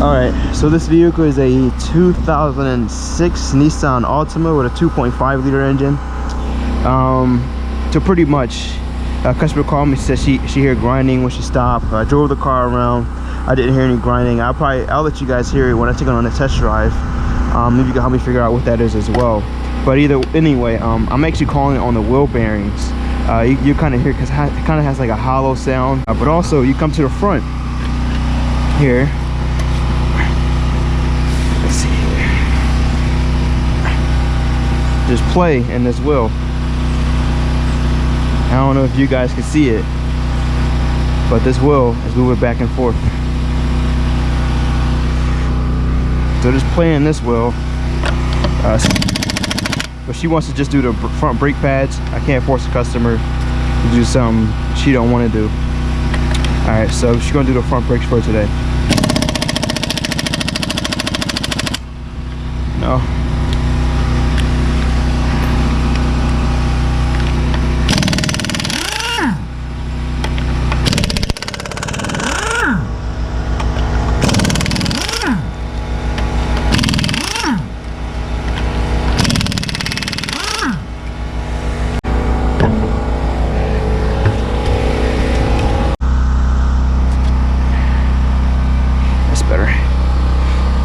Alright, so this vehicle is a 2006 Nissan Altima with a 2.5 liter engine. So pretty much, a customer called me, said she heard grinding when she stopped. I drove the car around. I didn't hear any grinding. I'll let you guys hear it when I take it on a test drive. Maybe you can help me figure out what that is as well. But anyway, I'm actually calling it on the wheel bearings. You kind of hear, because it kind of has like a hollow sound. But also, you come to the front here. Let's see here. Just play in this wheel. I don't know if you guys can see it, but this wheel is moving back and forth. So just playing this wheel. But she wants to just do the front brake pads. I can't force the customer to do something she don't want to do. All right, so she's gonna do the front brakes for today. No.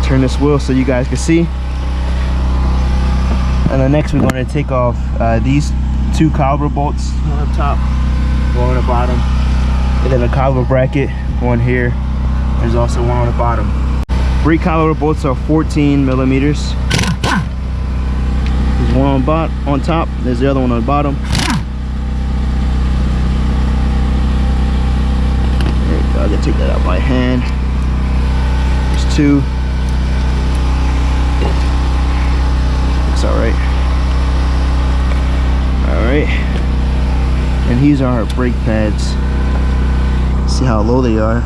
Turn this wheel so you guys can see. And then next we're going to take off these two caliper bolts, one up top, one on the bottom, and then a caliper bracket, one here. There's also one on the bottom. Brake caliper bolts are 14 millimeters. There's one on top, there's the other one on the bottom. There we go, I can take that out by hand. There's two. All right, and these are our brake pads. See how low they are.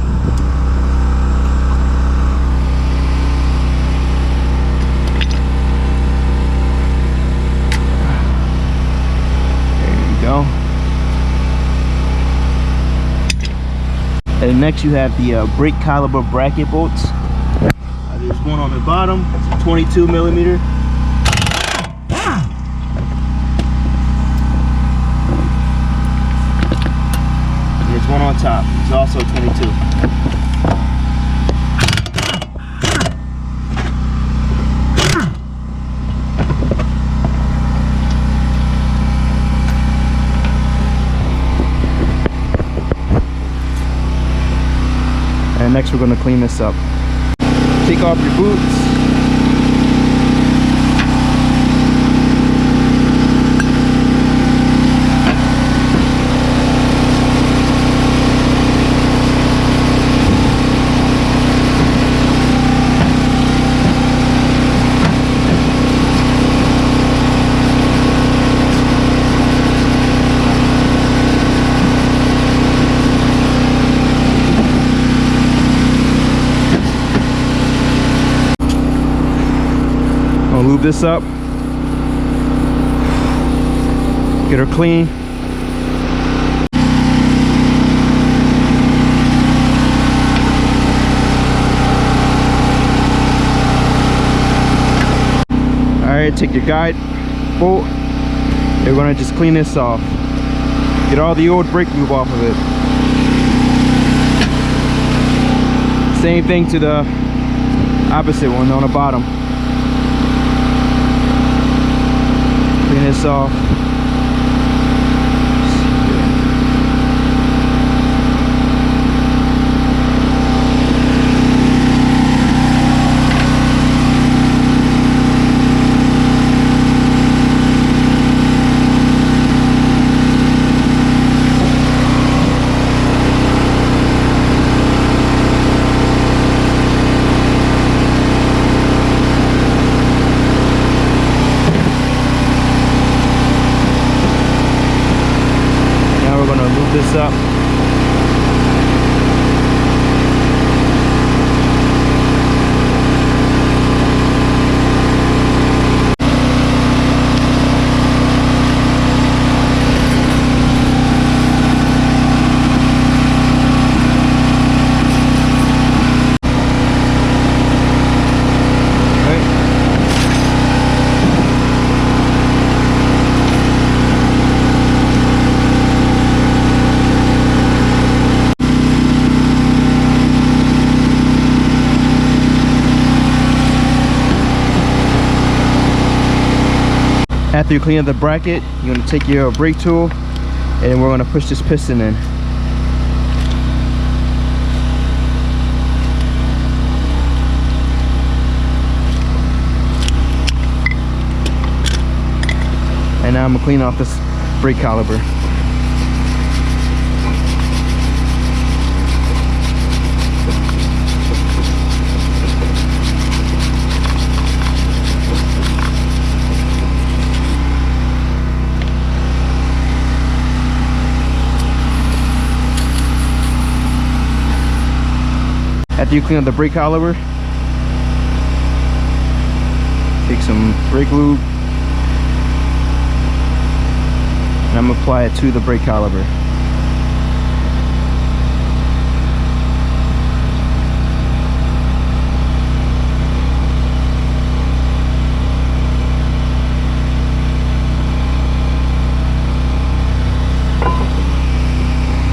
There you go. And next you have the brake caliper bracket bolts. There's one on the bottom, it's 22 millimeter. One on top, it's also 22. And next we're going to clean this up. Take off your boots. Lube this up, get her clean. All right, take your guide bolt. You're gonna just clean this off. Get all the old brake lube off of it. Same thing to the opposite one on the bottom. Clean this off. This up. After you clean up the bracket, you're going to take your brake tool and we're going to push this piston in. And now I'm going to clean off this brake caliper. After you clean up the brake caliper, take some brake lube and I'm going to apply it to the brake caliper.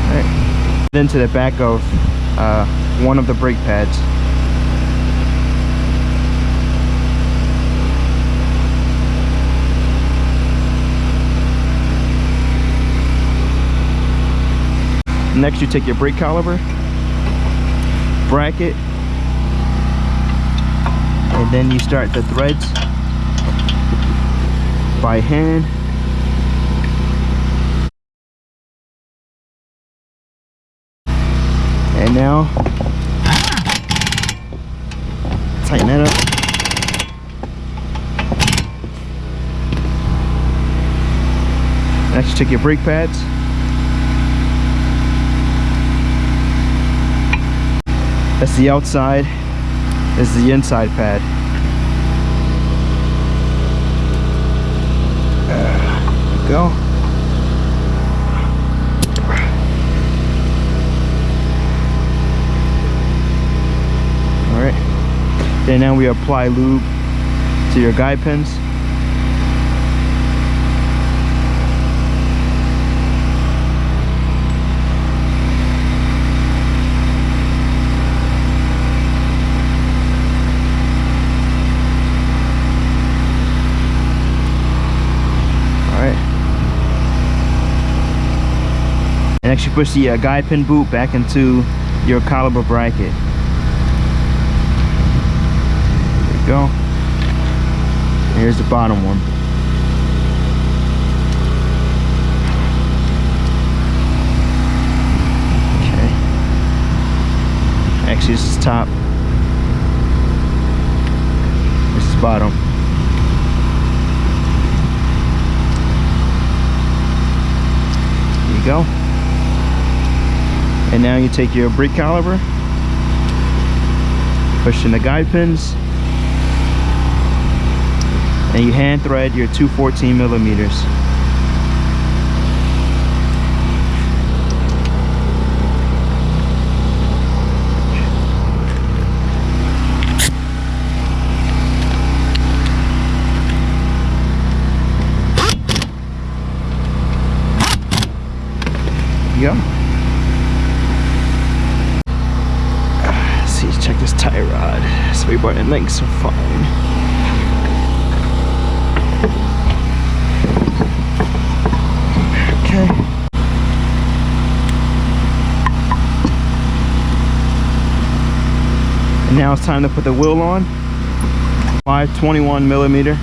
Alright. Into the back of one of the brake pads. Next, you take your brake caliper, bracket, and then you start the threads by hand. And now, tighten that up. Next, you take your brake pads. That's the outside. This is the inside pad. There we go. All right. And now we apply lube to your guide pins. And actually push the guide pin boot back into your caliper bracket. There you go. Here's the bottom one. Okay. Actually, this is top. This is bottom. There you go. And now you take your brake caliper, push in the guide pins, and you hand thread your 214 millimeters. There you go. Check this tie rod. Sway button links are fine. Okay. And now it's time to put the wheel on. 521 millimeter.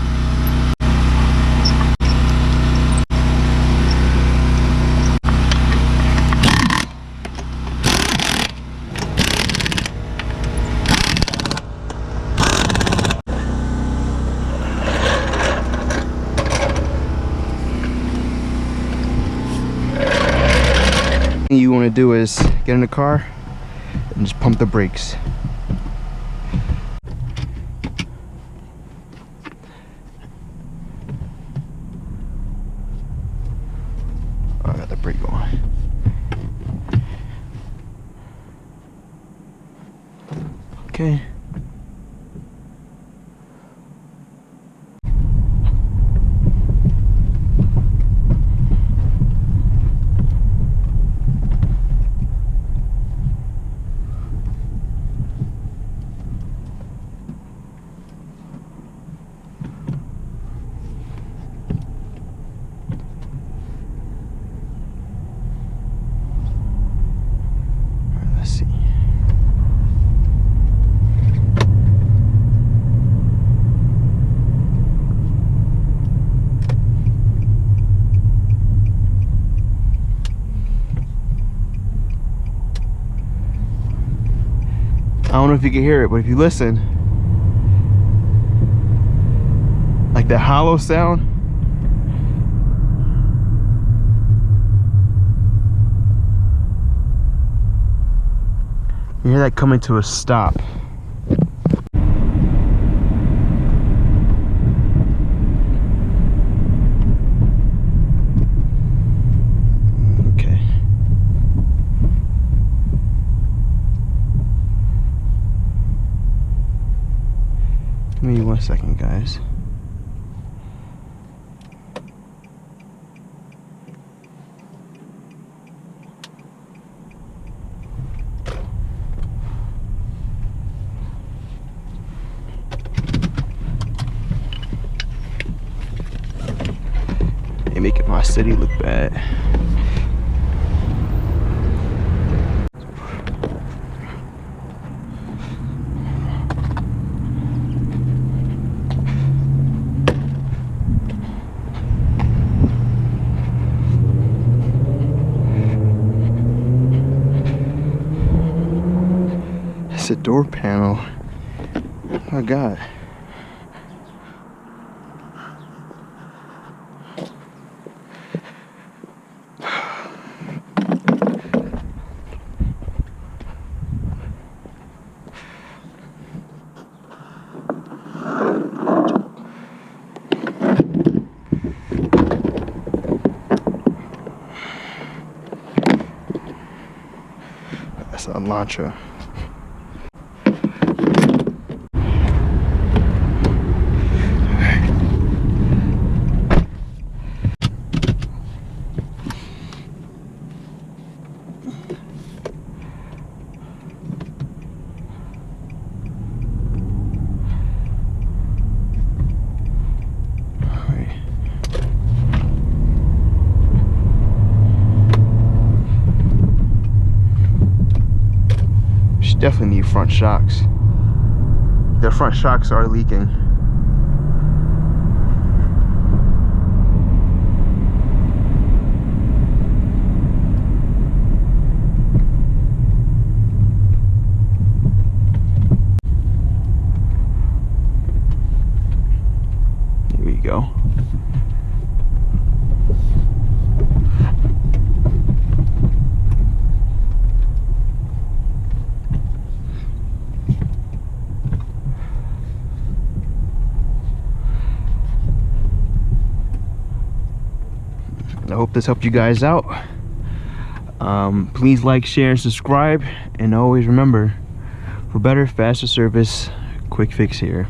You want to do is get in the car and just pump the brakes. Oh, I got the brake on. Okay. don't know if you can hear it, but if you listen, like the hollow sound. You hear that coming to a stop. Okay. Give me 1 second, guys. They making my city look bad. It's a door panel. Oh my God. That's a Elantra. Definitely need front shocks. The front shocks are leaking. Here we go. I hope this helped you guys out. Please like, share, and subscribe, and always remember, for better, faster service, QuickFix Here.